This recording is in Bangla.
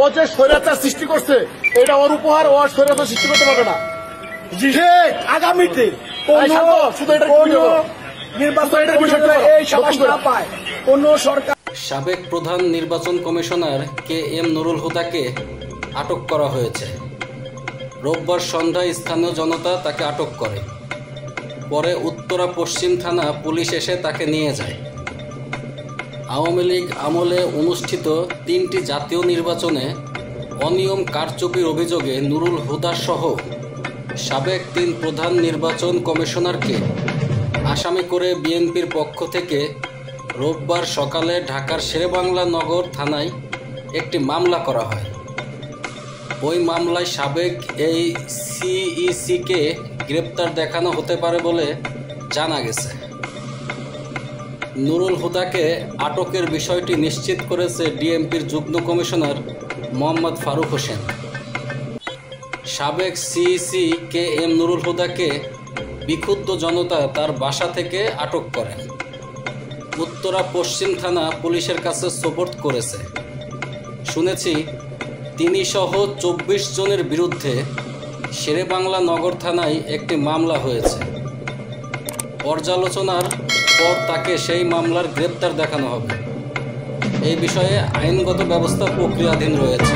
ও যে স্বৈরাচার সৃষ্টি করছে এটা ওর উপহার, ও স্বৈরাচার সৃষ্টি করতে পারবে না। আগামীতে শুধু এটা এই সাবাস না পায় কোন সরকার। সাবেক প্রধান নির্বাচন কমিশনার কে এম নুরুল হুদাকে আটক করা হয়েছে। রোববার সন্ধ্যায় স্থানীয় জনতা তাকে আটক করে। পরে উত্তরা পশ্চিম থানা পুলিশ এসে তাকে নিয়ে যায়। আওয়ামী লীগ আমলে অনুষ্ঠিত 3টি জাতীয় নির্বাচনে অনিয়ম কারচুপির অভিযোগে নুরুল হুদা সহ সাবেক 3 প্রধান নির্বাচন কমিশনারকে আসামি করে বিএনপির পক্ষ থেকে রোববার সকালে ঢাকার শেরেবাংলা নগর থানায় একটি মামলা করা হয়। ওই মামলায় সাবেক এই সিইসিকে গ্রেপ্তার দেখানো হতে পারে বলে জানা গেছে। নুরুল হুদাকে আটকের বিষয়টি নিশ্চিত করেছে ডিএমপির যুগ্ম কমিশনার মোহাম্মদ ফারুক হোসেন। সাবেক সিইসি কে এম নুরুল হুদাকে বিক্ষুব্ধ জনতা তার বাসা থেকে আটক করেন। উত্তরা পশ্চিম থানা পুলিশের কাছে সোপর্দ করেছে। শুনেছি তিনি সহ 24 জনের বিরুদ্ধে শেরেবাংলা নগর থানায় একটি মামলা হয়েছে। পর্যালোচনার পর তাকে সেই মামলার গ্রেপ্তার দেখানো হবে। এই বিষয়ে আইনগত ব্যবস্থা প্রক্রিয়াধীন রয়েছে।